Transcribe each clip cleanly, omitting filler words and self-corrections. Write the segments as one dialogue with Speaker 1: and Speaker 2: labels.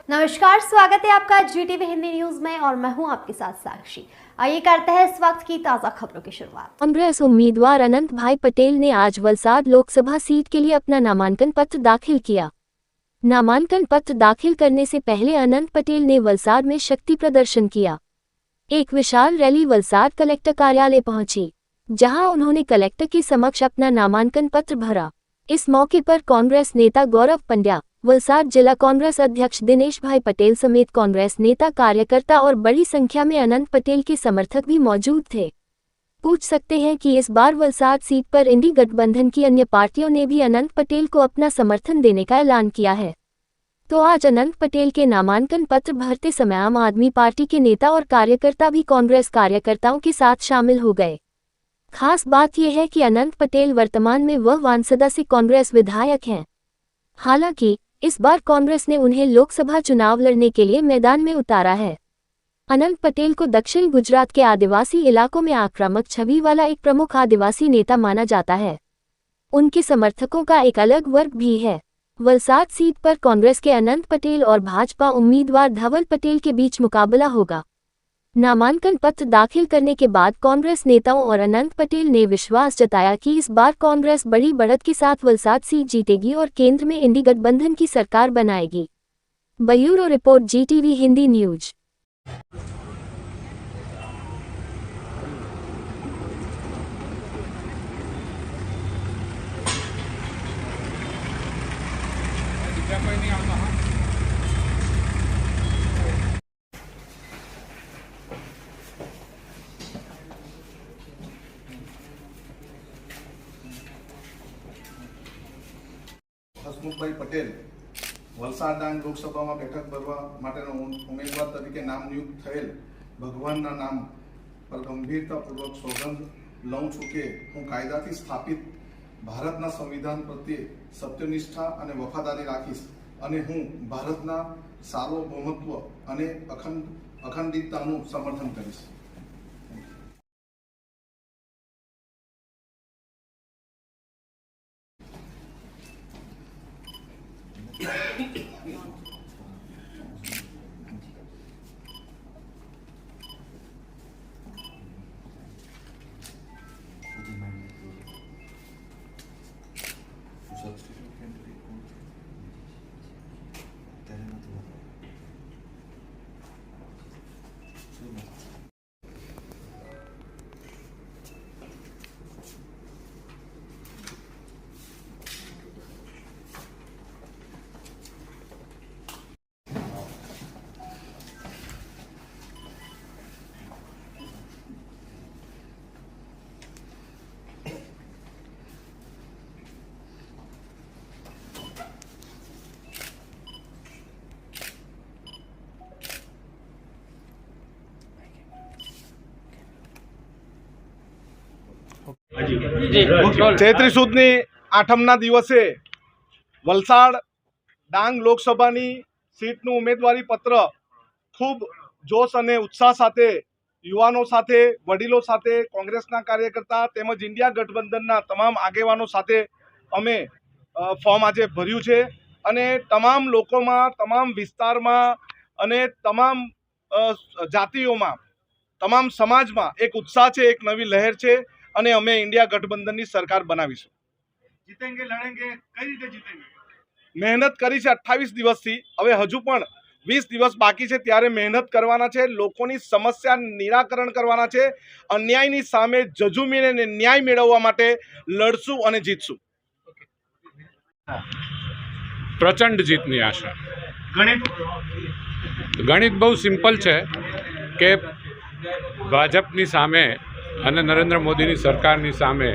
Speaker 1: नमस्कार, स्वागत है आपका GTV हिंदी न्यूज में और मैं हूं आपके साथ साक्षी। आइए करते हैं इस वक्त की ताजा खबरों की शुरुआत।
Speaker 2: कांग्रेस उम्मीदवार अनंत भाई पटेल ने आज वलसाड लोकसभा सीट के लिए अपना नामांकन पत्र दाखिल किया। नामांकन पत्र दाखिल करने से पहले अनंत पटेल ने वलसाड में शक्ति प्रदर्शन किया। एक विशाल रैली वलसाड कलेक्टर कार्यालय पहुंची, जहां उन्होंने कलेक्टर के समक्ष अपना नामांकन पत्र भरा। इस मौके पर कांग्रेस नेता गौरव पंड्या, वलसाड जिला कांग्रेस अध्यक्ष दिनेश भाई पटेल समेत कांग्रेस नेता, कार्यकर्ता और बड़ी संख्या में अनंत पटेल के समर्थक भी मौजूद थे। पूछ सकते हैं कि इस बार वलसाड सीट पर इंडी गठबंधन की अन्य पार्टियों ने भी अनंत पटेल को अपना समर्थन देने का ऐलान किया है। तो आज अनंत पटेल के नामांकन पत्र भरते समय आम आदमी पार्टी के नेता और कार्यकर्ता भी कांग्रेस कार्यकर्ताओं के साथ शामिल हो गए। खास बात यह है कि अनंत पटेल वर्तमान में वह वानसदा से कांग्रेस विधायक हैं। हालांकि इस बार कांग्रेस ने उन्हें लोकसभा चुनाव लड़ने के लिए मैदान में उतारा है। अनंत पटेल को दक्षिण गुजरात के आदिवासी इलाकों में आक्रामक छवि वाला एक प्रमुख आदिवासी नेता माना जाता है। उनके समर्थकों का एक अलग वर्ग भी है। वलसाड सीट पर कांग्रेस के अनंत पटेल और भाजपा उम्मीदवार धवल पटेल के बीच मुकाबला होगा। नामांकन पत्र दाखिल करने के बाद कांग्रेस नेताओं और अनंत पटेल ने विश्वास जताया कि इस बार कांग्रेस बड़ी बढ़त के साथ वलसाड सीट जीतेगी और केंद्र में इंडी गठबंधन की सरकार बनाएगी। Bureau report, GTV Hindi news.
Speaker 3: Hasmukhbhai Patel Valsad Dang લોકસભામાં બેઠક ભરવા માટેનો ઉમેદવાર તરીકે નામ નિયુક્ત થયેલ ભગવાનના નામ પર ગંભીરતાપૂર્વક સોગંદ લઉં છું કે હું કાયદાથી સ્થાપિત ભારતના સંવિધાન પ્રત્યે સત્યનિષ્ઠા અને વફાદારી રાખીશ અને હું ભારતના સાર્વભૌમત્વ અને અખંડિતતાનું સમર્થન કરીશ। ચૈત્રી સુદની આઠમના દિવસે વલસાડ ડાંગ લોકસભાની સીટનું ઉમેદવારી પત્ર ખૂબ જોશ અને ઉત્સાહ સાથે યુવાનો સાથે, વડીલો સાથે, કોંગ્રેસના કાર્યકર્તા તેમજ ઇન્ડિયા ગઠબંધનના તમામ આગેવાનો સાથે અમે ફોર્મ આજે ભર્યું છે અને તમામ લોકોમાં, તમામ વિસ્તારમાં અને તમામ જાતિઓમાં, તમામ સમાજમાં એક ઉત્સાહ છે, એક નવી લહેર છે અને અમે इंडिया गठबंधन की सरकार बनावीशुं। जीतेंगे, लड़ेंगे, कई रीते जीतेंगे। मेहनत करी छे 28 दिवस थी, हवे हजू पण 20 दिवस बाकी छे त्यारे मेहनत करवाना छे, लोकोनी समस्या निराकरण करवाना छे, अन्यायनी सामे जजूमीने न्याय मेळववा माटे लड़शुं अने जीतशुं।
Speaker 4: प्रचंड जीतनी आशा। गणित बहुत सिंपल है कि भाजपनी सामे અને નરેન્દ્ર મોદીની સરકારની સામે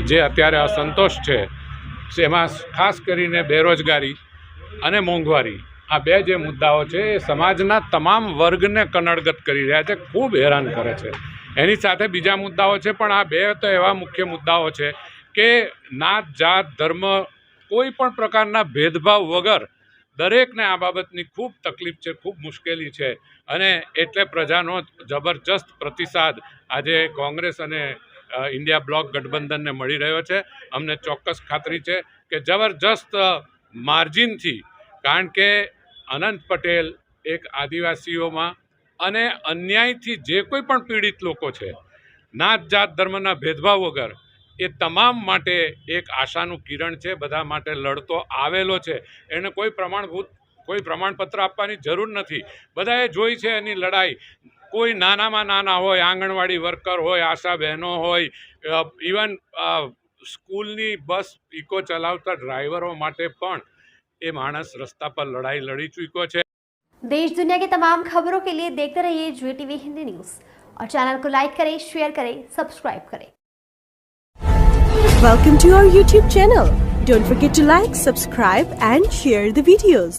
Speaker 4: જે અત્યારે અસંતોષ છે એમાં ખાસ કરીને બેરોજગારી અને મોંઘવારી, આ બે જે મુદ્દાઓ છે એ સમાજના તમામ વર્ગને કનડગત કરી રહ્યા છે, ખૂબ હેરાન કરે છે। એની સાથે બીજા મુદ્દાઓ છે, પણ આ બે તો એવા મુખ્ય મુદ્દાઓ છે કે નાત, જાત, ધર્મ, કોઈ પણ પ્રકારના ભેદભાવ વગર દરેકને આ બાબતની ખૂબ તકલીફ છે, ખૂબ મુશ્કેલી છે અને એટલે પ્રજાનો જબરજસ્ત પ્રતિસાદ આજે કોંગ્રેસ અને ઇન્ડિયા બ્લોક ગઠબંધનને મળી રહ્યો છે। અમને ચોક્કસ ખાતરી છે કે જબરજસ્ત માર્જિનથી, કારણ કે અનંત પટેલ એક આદિવાસીઓમાં અને અન્યાયથી જે કોઈ પણ પીડિત લોકો છે, નાત જાત ધર્મના ભેદભાવ વગર એ તમામ માટે એક આશાનું કિરણ છે, બધા માટે લડતો આવેલો છે. એને કોઈ પ્રમાણપત્ર આપવાની જરૂર નથી. બધાએ જોઈ છે એની લડાઈ. કોઈ નાનામાં નાના હોય, આંગણવાડી વર્કર હોય, આશા બહેનો હોય, ઇવન સ્કૂલની બસ ઇકો ચલાવતા ડ્રાઈવરો માટે પણ એ માણસ રસ્તા પર લડાઈ લડી ચૂક્યો છે.
Speaker 1: देश दुनिया की तमाम खबरों के लिए देखते रहिए GTV हिंदी न्यूज़ और चैनल को लाइक करें, शेयर करें, सब्सक्राइब करें.
Speaker 5: Welcome to our YouTube channel. Don't forget to like, subscribe and share the videos.